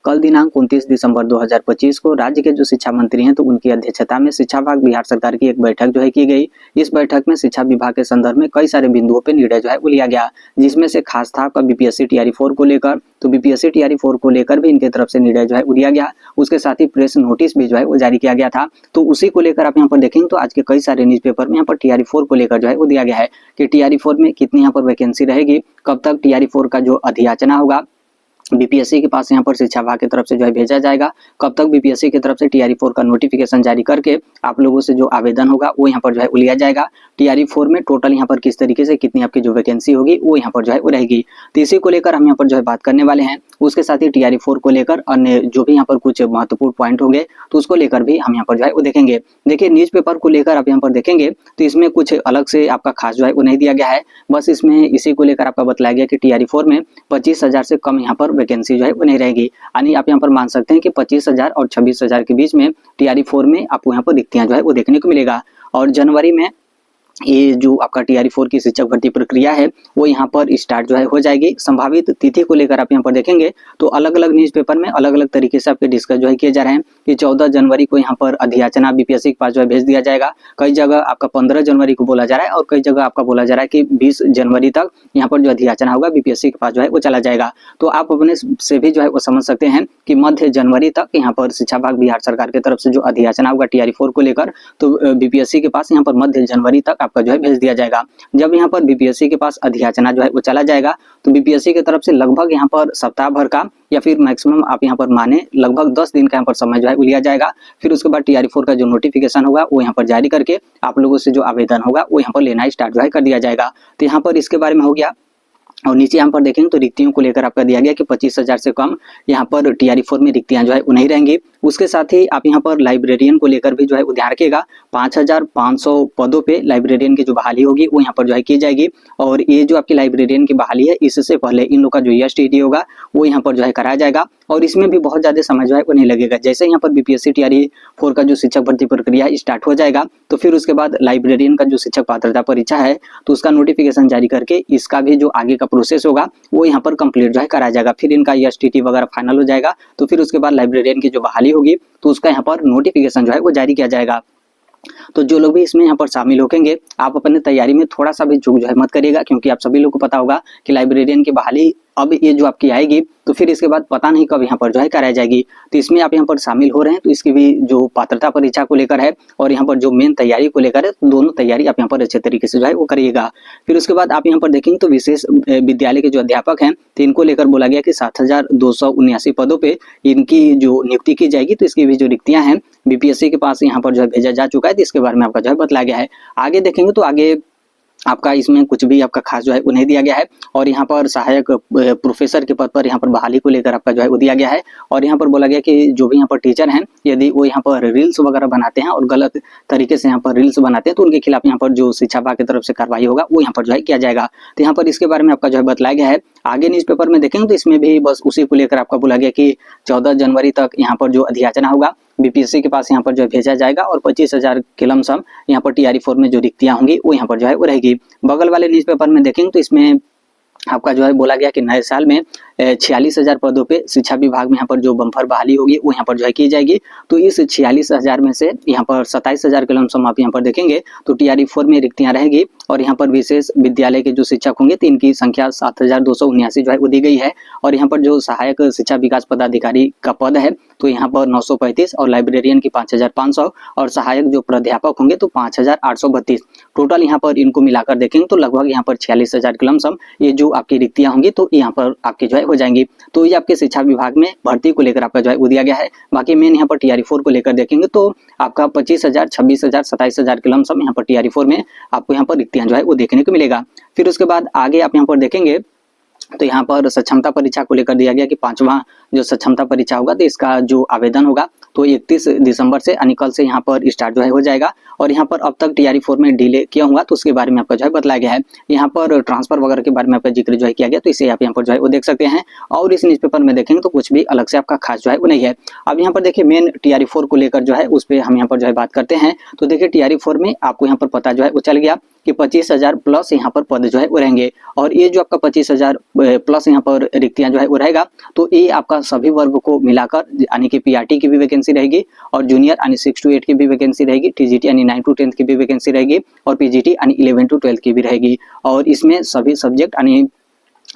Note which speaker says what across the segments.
Speaker 1: कल दिनांक 29 दिसंबर 2025 को राज्य के जो शिक्षा मंत्री हैं तो उनकी अध्यक्षता में शिक्षा विभाग बिहार सरकार की एक बैठक जो है की गई। इस बैठक में शिक्षा विभाग के संदर्भ में कई सारे बिंदुओं पर निर्णय जो है वो लिया गया, जिसमें से खास था आपका बीपीएससी टीआरई 4 को लेकर। तो बीपीएससी टीआरई 4 को लेकर भी इनके तरफ से निर्णय जो है वो लिया गया। उसके साथ ही प्रेस नोटिस भी जो है वो जारी किया गया था। तो उसी को लेकर आप यहाँ पर देखेंगे तो आज के कई सारे न्यूज़पेपर में यहाँ पर टीआरई 4 को लेकर जो है वो दिया गया है कि टीआरई 4 में कितनी यहाँ पर वैकेंसी रहेगी, कब तक टीआरई 4 का जो अधियाचना होगा बीपीएससी के पास यहाँ पर शिक्षा विभाग की तरफ से जो है भेजा जाएगा, कब तक बीपीएससी की तरफ से टीआरई 4 का नोटिफिकेशन जारी करके आप लोगों से जो आवेदन होगा वो यहाँ पर जो है लिया जाएगा। टीआरई 4 में टोटल यहाँ पर किस तरीके से कितनी आपकी जो वैकेंसी होगी वो यहाँ पर जो है वो रहेगी। तो इसी को लेकर हम यहाँ पर जो है बात करने वाले हैं। उसके साथ ही टीआरई 4 को लेकर अन्य जो भी यहाँ पर कुछ महत्वपूर्ण पॉइंट होंगे तो उसको लेकर भी हम यहाँ पर जो है वो देखेंगे। देखिए न्यूज़पेपर को लेकर आप यहाँ पर देखेंगे तो इसमें कुछ अलग से आपका खास जो है वो नहीं दिया गया है, बस इसमें इसी को लेकर आपका बतलाया गया कि टीआरई 4 में 25,000 से कम यहाँ पर वैकेंसी जो है वो नहीं रहेगी। यानी आप यहाँ पर मान सकते हैं कि 25,000 और 26,000 के बीच में टीआरई 4 में आपको यहाँ पर रिक्तियां जो है वो देखने को मिलेगा। और जनवरी में ये जो आपका टीआरई 4 की शिक्षक भर्ती प्रक्रिया है वो यहाँ पर स्टार्ट जो है हो जाएगी। संभावित तिथि को लेकर आप यहाँ पर देखेंगे तो अलग अलग न्यूज़पेपर में अलग अलग तरीके से आपके डिस्कस जो है किए जा रहे हैं कि 14 जनवरी को यहाँ पर अधियाचना बीपीएससी के पास जो है भेज दिया जाएगा। कई जगह आपका 15 जनवरी को बोला जा रहा है और कई जगह आपका बोला जा रहा है कि 20 जनवरी तक यहाँ पर जो अधियाचना होगा बीपीएससी के पास जो है वो चला जाएगा। तो आप अपने से भी जो है वो समझ सकते हैं कि मध्य जनवरी तक यहाँ पर शिक्षा विभाग बिहार सरकार की तरफ से जो अधियाचना होगा टीआरई 4 को लेकर तो बीपीएससी के पास यहाँ पर मध्य जनवरी तक आपका जो है भेज दिया जाएगा। जब यहाँ पर बीपीएससी के पास अधियाचना जो है वो चला जाएगा तो बीपीएससी की तरफ से लगभग यहाँ पर सप्ताह भर का या फिर मैक्सिमम आप यहाँ पर माने लगभग 10 दिन का यहाँ पर समय जो है लिया जाएगा। फिर उसके बाद टीआरई 4 का जो नोटिफिकेशन होगा वो यहाँ पर जारी करके आप लोगों से जो आवेदन होगा वो यहाँ पर लेना स्टार्ट जो है कर दिया जाएगा। तो यहाँ पर इसके बारे में हो गया। और नीचे यहाँ पर देखेंगे तो रिक्तियों को लेकर आपका दिया गया कि 25,000 से कम यहाँ पर टीआरई 4 में रिक्तियां जो है वो नहीं रहेंगी। उसके साथ ही आप यहाँ पर लाइब्रेरियन को लेकर भी जो है ध्यान रखिएगा, 5,500 पदों पे लाइब्रेरियन की जो बहाली होगी वो यहाँ पर जो है की जाएगी। और ये जो आपकी लाइब्रेरियन की बहाली है इससे पहले इन लोग का जो ईएसटीटी होगा वो यहाँ पर जो है कराया जाएगा और इसमें भी बहुत ज्यादा समय जो है वो नहीं लगेगा। जैसे यहाँ पर बीपीएससी टीआरई 4 का जो शिक्षक भर्ती प्रक्रिया स्टार्ट हो जाएगा तो फिर उसके बाद लाइब्रेरियन का जो शिक्षक पात्रता परीक्षा है तो उसका नोटिफिकेशन जारी करके इसका भी जो आगे का प्रोसेस होगा वो यहाँ पर कंप्लीट जो है कराया जाएगा। फिर इनका ईएसटीटी वगैरह फाइनल हो जाएगा तो फिर उसके बाद लाइब्रेरियन की जो बहाली होगी तो उसका यहाँ पर नोटिफिकेशन जो है वो जारी किया जाएगा। तो जो लोग भी इसमें यहाँ पर शामिल होंगे आप अपने तैयारी में थोड़ा सा भी चूक जो है मत करिएगा, क्योंकि आप सभी लोग को पता होगा कि लाइब्रेरियन की बहाली अब ये जो आपकी आएगी तो फिर इसके बाद पता नहीं कब यहाँ पर जो है कराई जाएगी। तो इसमें आप यहाँ पर शामिल हो रहे हैं तो इसकी भी जो पात्रता परीक्षा को लेकर है और यहाँ पर जो मेन तैयारी को लेकर है दोनों तैयारी आप यहाँ पर अच्छे तरीके से जो है वो करिएगा। फिर उसके बाद आप यहाँ पर देखेंगे तो विशेष विद्यालय के जो अध्यापक हैं तो इनको लेकर बोला गया कि 7,279 पदों पे इनकी जो नियुक्ति की जाएगी। तो इसकी भी जो रिक्तियां हैं बीपीएससी के पास यहाँ पर जो है भेजा जा चुका है, तो इसके बारे में आपका जो है बतलाया गया है। आगे देखेंगे तो आगे आपका इसमें कुछ भी आपका खास जो है वो नहीं दिया गया है। और यहाँ पर सहायक प्रोफेसर के पद पर यहाँ पर बहाली को लेकर आपका जो है वो दिया गया है। और यहाँ पर बोला गया कि जो भी यहाँ पर टीचर हैं यदि वो यहाँ पर रील्स वगैरह बनाते हैं और गलत तरीके से यहाँ पर रील्स बनाते हैं तो उनके खिलाफ यहाँ पर जो शिक्षा विभाग की तरफ से कार्रवाई होगा वो यहाँ पर जो है किया जाएगा। तो यहाँ पर इसके बारे में आपका जो है बतलाया गया है। आगे न्यूज़पेपर में देखेंगे तो इसमें भी बस उसी को लेकर आपका बोला गया कि 14 जनवरी तक यहाँ पर जो अधियाचना होगा बीपीएससी के पास यहाँ पर जो भेजा जाएगा और 25,000 के लमसम यहाँ पर टीआरई 4 में जो रिक्तियां होंगी वो यहाँ पर जो है वो रहेगी। बगल वाले न्यूज़पेपर में देखेंगे तो इसमें आपका जो है बोला गया कि नए साल में 46,000 पदों पे शिक्षा विभाग में यहाँ पर जो बम्पर बहाली होगी वो यहाँ पर जो है की जाएगी। तो इस 46,000 में से यहाँ पर 27,000 के लमसम आप यहाँ पर देखेंगे तो टीआरई 4 में रिक्तियां रहेगी। और यहाँ पर विशेष विद्यालय के जो शिक्षक होंगे तो इनकी संख्या 7,279 जो है वो दी गई है। और यहाँ पर जो सहायक शिक्षा विकास पदाधिकारी का पद है तो यहाँ पर 935 और लाइब्रेरियन की 5,500 और सहायक जो प्राध्यापक होंगे तो 5,832 टोटल यहाँ पर इनको मिलाकर देखेंगे तो लगभग यहाँ पर 46,000 के लमसम ये जो आपकी रिक्तियां होंगी तो यहाँ पर आपकी जो है हो जाएंगी। तो ये आपके शिक्षा विभाग में भर्ती को लेकर आपका जो है वो दिया गया है। बाकी मेन यहाँ पर टीआरई 4 को लेकर देखेंगे तो आपका 25,000, 26,000, 27,000 के लमसम यहाँ पर टीआरई 4 में आपको यहाँ पर रिक्तियां जो है वो देखने को मिलेगा। फिर उसके बाद आगे आप यहाँ पर देखेंगे तो यहाँ पर सक्षमता परीक्षा को लेकर दिया गया कि 5वां जो सक्षमता परीक्षा होगा तो इसका जो आवेदन होगा तो 31 दिसंबर से यानी कल से यहाँ पर स्टार्ट जो है हो जाएगा। और यहाँ पर अब तक टीआरई 4 में डिले किया हुआ तो उसके बारे में आपका जो है बतलाया गया है। यहाँ पर ट्रांसफर वगैरह के बारे में आपका जिक्र जो है किया गया तो इसे आप यहाँ पर जो है वो देख सकते हैं। और इस न्यूज़पेपर में देखेंगे तो कुछ भी अलग से आपका खास जो है वो नहीं है। अब यहाँ पर देखिए मेन टीआरई 4 को लेकर जो है उस पर हम यहाँ पर जो है बात करते हैं। तो देखिए टीआरई 4 में आपको यहाँ पर पता जो है वो चल गया कि 25,000 प्लस यहाँ पर पद जो है वो रहेंगे। और ये जो आपका 25,000 प्लस यहाँ पर रिक्तियां जो है वो रहेगा, तो ये आपका सभी वर्ग को मिलाकर यानी कि पीआरटी की भी वैकेंसी रहेगी, और जूनियर यानी 6 to 8 की भी वैकेंसी रहेगी, टीजीटी यानी 9 to 10 की भी वैकेंसी रहेगी, और पीजीटी यानी 11 to 12 की भी रहेगी। और इसमें सभी सब्जेक्ट यानी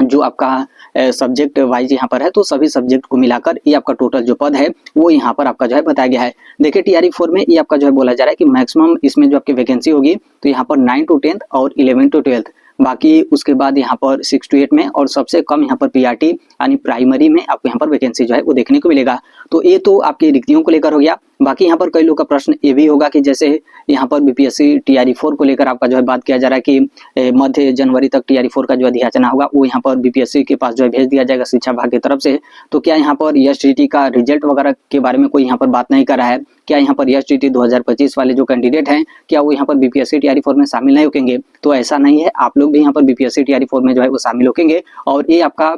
Speaker 1: जो आपका सब्जेक्ट वाइज यहाँ पर है, तो सभी सब्जेक्ट को मिलाकर ये आपका टोटल जो पद है वो यहाँ पर आपका जो है बताया गया है। देखिए टीआरई 4 में ये आपका जो है बोला जा रहा है कि मैक्सिमम इसमें जो आपकी वैकेंसी होगी तो यहाँ पर 9 to 10 और 11 to 12, बाकी उसके बाद यहाँ पर 6 to 8 में, और सबसे कम यहाँ पर पीआरटी यानी प्राइमरी में आपको यहाँ पर वैकेंसी जो है वो देखने को मिलेगा। तो ये तो आपकी रिक्तियों को लेकर हो गया। बाकी यहाँ पर कई लोग का प्रश्न ये भी होगा कि जैसे यहाँ पर बीपीएससी टीआरई 4 को लेकर आपका जो है बात किया जा रहा है कि मध्य जनवरी तक टीआरई 4 का जो अधियाचना होगा वो यहाँ पर बीपीएससी के पास जो है भेज दिया जाएगा शिक्षा विभाग की तरफ से। तो क्या यहाँ पर एसटीटी का रिजल्ट वगैरह के बारे में कोई यहाँ पर बात नहीं कर रहा है? क्या यहाँ पर एसटीटी 2025 वाले जो कैंडिडेट हैं क्या वो यहाँ पर बीपीएससी टीआरई 4 में शामिल नहीं होंगे? तो ऐसा नहीं है, आप लोग भी यहाँ पर बीपीएससी टीआरई 4 में जो है वो शामिल होंगे, और ये आपका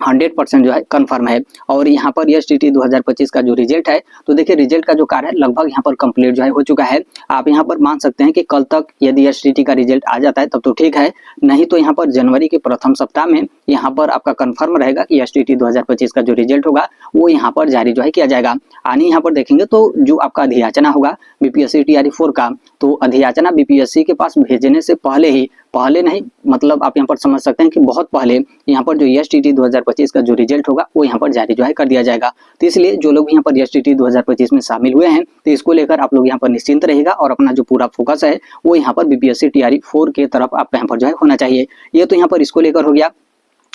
Speaker 1: 100% जो है कंफर्म है। और यहाँ पर एसटीटी 2025 का जो रिजल्ट है, तो देखिए रिजल्ट का जो कार्य है लगभग यहाँ पर कंप्लीट जो है हो चुका है। आप यहाँ पर मान सकते हैं कि कल तक यदि एसटीटी का रिजल्ट आ जाता है तब तो ठीक है, नहीं तो यहाँ पर जनवरी के प्रथम सप्ताह में यहाँ पर आपका कंफर्म रहेगा कि एसटीटी 2025 का जो रिजल्ट होगा वो यहाँ पर जारी जो है किया जाएगा। आने यहाँ पर देखेंगे तो जो आपका अधियाचना होगा बीपीएससी टीआरई 4 का, तो अधियाचना बीपीएससी के पास भेजने से पहले नहीं, मतलब आप यहाँ पर समझ सकते हैं कि बहुत पहले यहाँ पर जो एसटीटी 2025 का जो रिजल्ट होगा वो यहाँ पर जारी जो है कर दिया जाएगा। तो इसलिए जो लोग यहाँ पर एसटीटी 2025 में शामिल हुए हैं तो इसको लेकर आप लोग यहाँ पर निश्चिंत रहेगा, और अपना जो पूरा फोकस है वो यहाँ पर बीपीएससी टीआरई 4 के तरफ आपका यहाँ पर जो है होना चाहिए। ये तो यहाँ पर इसको लेकर हो गया।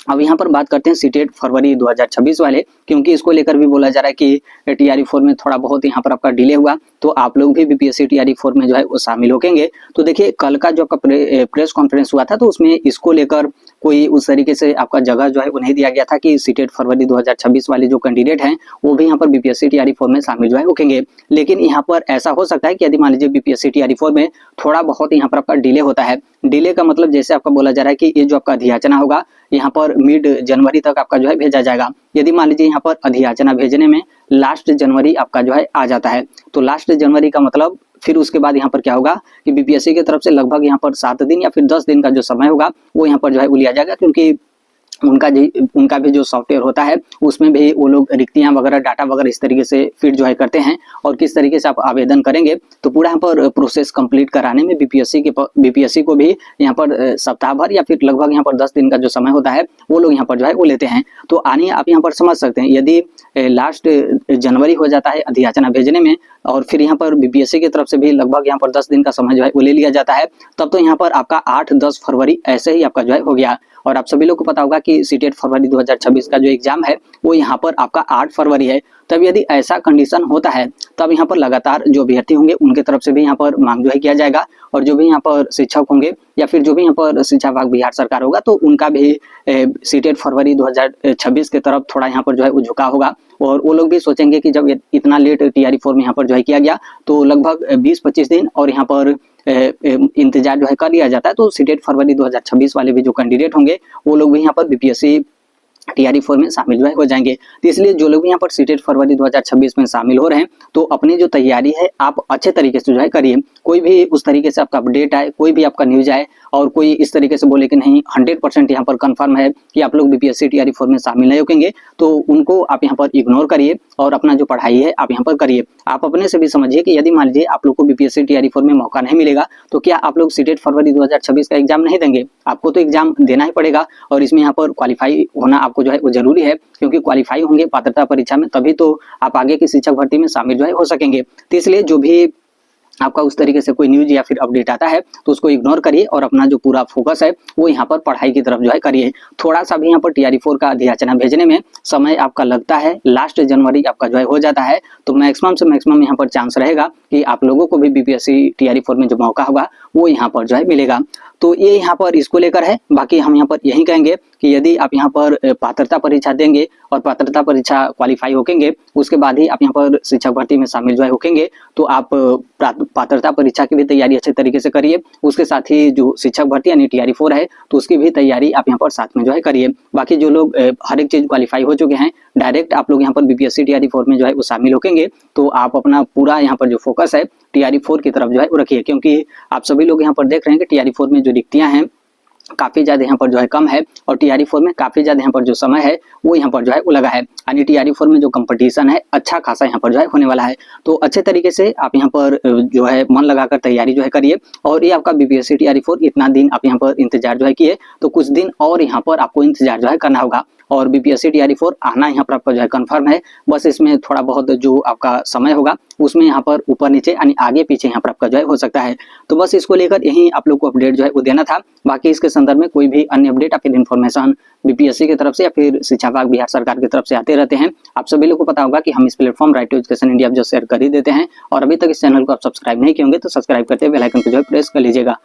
Speaker 1: अब यहाँ पर बात करते हैं सीटेट फरवरी 2026 वाले, क्योंकि इसको लेकर भी बोला जा रहा है कि टीआरई 4 में थोड़ा बहुत यहाँ पर आपका डिले हुआ, तो आप लोग भी बीपीएससी टीआरई 4 में जो है वो शामिल होंगे। तो देखिए कल का जो आपका प्रेस कॉन्फ्रेंस हुआ था तो उसमें इसको लेकर कोई उस तरीके से आपका जगह जो है वो नहीं दिया गया था कि सीटेट फरवरी 2026 वाले जो कैंडिडेट हैं वो भी यहाँ पर बीपीएससी टीआरई 4 में शामिल जो है होंगे। लेकिन यहाँ पर ऐसा हो सकता है कि यदि मान लीजिए बीपीएससी टीआरई 4 में थोड़ा बहुत यहाँ पर आपका डिले होता है, डिले का मतलब जैसे आपका बोला जा रहा है कि ये जो आपका अधियाचना होगा यहाँ पर मिड जनवरी तक आपका जो है भेजा जाएगा। यदि मान लीजिए यहाँ पर अधियाचना भेजने में लास्ट जनवरी आपका जो है आ जाता है, तो लास्ट जनवरी का मतलब फिर उसके बाद यहाँ पर क्या होगा कि बीपीएससी की तरफ से लगभग यहाँ पर 7 दिन या फिर 10 दिन का जो समय होगा वो यहाँ पर जो है वो लिया जाएगा, क्योंकि उनका भी जो सॉफ्टवेयर होता है उसमें भी वो लोग रिक्तियां वगैरह डाटा वगैरह इस तरीके से फिट जो है करते हैं, और किस तरीके से आप आवेदन करेंगे तो पूरा यहाँ पर प्रोसेस कंप्लीट कराने में बीपीएससी को भी यहाँ पर सप्ताह भर या फिर लगभग यहाँ पर 10 दिन का जो समय होता है वो लोग यहाँ पर जो है वो लेते हैं। तो आने आप यहाँ पर समझ सकते हैं यदि लास्ट जनवरी हो जाता है अधियाचना भेजने में, और फिर यहाँ पर बीपीएससी की तरफ से भी लगभग यहाँ पर 10 दिन का समय जो है वो ले लिया जाता है, तब तो यहाँ पर आपका 8-10 फरवरी ऐसे ही आपका जो है हो गया। और आप सभी लोग को पता होगा कि सीटेट फरवरी 2026 का जो एग्जाम है वो यहाँ पर आपका 8 फरवरी है। तब यदि ऐसा कंडीशन होता है तब यहाँ पर लगातार जो अभ्यर्थी होंगे उनके तरफ से भी यहाँ पर मांग जो है किया जाएगा, और जो भी यहाँ पर शिक्षक होंगे या फिर जो भी यहाँ पर शिक्षा विभाग बिहार सरकार होगा तो उनका भी सीटेट फरवरी 2026 के तरफ थोड़ा यहाँ पर जो है वो झुकाव होगा, और वो लोग भी सोचेंगे कि जब इतना लेट टीआरई 4 में यहाँ पर जो है किया गया तो लगभग 20-25 दिन और यहाँ पर इंतजार जो है कर लिया जाता है, तो सीटेट फरवरी 2026 वाले भी जो कैंडिडेट होंगे वो लोग भी यहाँ पर बीपीएससी टीआरई 4 में शामिल जो है हो जाएंगे। तो इसलिए जो लोग यहाँ पर सीटेट फरवरी 2026 में शामिल हो रहे हैं तो अपनी जो तैयारी है आप अच्छे तरीके से जो है करिए। कोई भी उस तरीके से आपका अपडेट आए, कोई भी आपका न्यूज आए और कोई इस तरीके से बोले कि नहीं 100% यहाँ पर कंफर्म है कि आप लोग बीपीएससी टीआरई 4 में शामिल नहीं होंगे, तो उनको आप यहाँ पर इग्नोर करिए और अपना जो पढ़ाई है आप यहाँ पर करिए। आप अपने से भी समझिए कि यदि मान लीजिए आप लोग को बीपीएससी टीआरई 4 में मौका नहीं मिलेगा तो क्या आप लोग सीटेट फरवरी 2026 का एग्जाम नहीं देंगे? आपको तो एग्जाम देना ही पड़ेगा, और इसमें यहाँ पर क्वालिफाई होना आपको जो है वो जरूरी है, क्योंकि क्वालिफाई होंगे पात्रता परीक्षा में तभी तो आप आगे की शिक्षक भर्ती में शामिल जो है हो सकेंगे। तो इसलिए जो भी आपका उस तरीके से कोई न्यूज या फिर अपडेट आता है तो उसको इग्नोर करिए और अपना जो पूरा फोकस है वो यहाँ पर पढ़ाई की तरफ जो है करिए। थोड़ा सा भी यहाँ पर टीआरई 4 का अधियाचना भेजने में समय आपका लगता है, लास्ट जनवरी आपका जो है हो जाता है, तो मैक्सिमम से मैक्सिमम यहाँ पर चांस रहेगा कि आप लोगों को भी बीपीएससी टीआरई 4 में जो मौका होगा वो यहाँ पर जो है मिलेगा। तो ये यहाँ पर इसको लेकर है। बाकी हम यहाँ पर यही कहेंगे कि यदि आप यहाँ पर पात्रता परीक्षा देंगे और पात्रता परीक्षा क्वालिफाई होंगे, उसके बाद ही आप यहाँ पर शिक्षक भर्ती में शामिल जो है होंगे, तो आप पात्रता परीक्षा की भी तैयारी अच्छे तरीके से करिए। उसके साथ ही जो शिक्षक भर्ती यानी TRE 4 है, तो उसकी भी तैयारी आप यहाँ पर साथ में जो है करिए। बाकी जो लोग हर एक चीज क्वालिफाई हो चुके हैं, डायरेक्ट आप लोग यहाँ पर BPSC TRE 4 में जो है वो शामिल होंगे, तो आप अपना पूरा यहाँ पर जो फोकस है TRE 4 की तरफ जो है वो रखिए, क्योंकि आप सभी लोग यहाँ पर देख रहे हैं कि TRE 4 में जो रिक्तियां हैं काफी ज्यादा यहाँ पर जो है कम है, और TRE 4 में काफी ज्यादा यहाँ पर जो समय है वो यहाँ पर जो है वो लगा है, यानी TRE 4 में जो कंपटीशन है अच्छा खासा यहाँ पर जो है होने वाला है। तो अच्छे तरीके से आप यहाँ पर जो है मन लगाकर तैयारी जो है करिए। और ये आपका BPSC TRE 4 इतना दिन आप यहाँ पर इंतजार जो है किए, तो कुछ दिन और यहाँ पर आपको इंतजार जो है करना होगा, और BPSC TRE 4 आना यहाँ पर आपका जो है कंफर्म है। बस इसमें थोड़ा बहुत जो आपका समय होगा उसमें यहाँ पर ऊपर नीचे यानी आगे पीछे यहाँ पर आपका जो है हो सकता है। तो बस इसको लेकर यही आप लोग को अपडेट जो है वो देना था। बाकी इसके संदर्भ में कोई भी अन्य अपडेट या फिर इन्फॉर्मेशन BPSC की तरफ से या फिर शिक्षा विभाग बिहार सरकार की तरफ से आते रहते हैं। आप सभी लोग को पता होगा कि हम इस platform Right to Education India जो शेयर कर ही देते हैं, और अभी तक इस चैनल को आप सब्सक्राइब नहीं किए होंगे तो सब्सक्राइब करते बेल आइकन को जो है प्रेस कर लीजिएगा।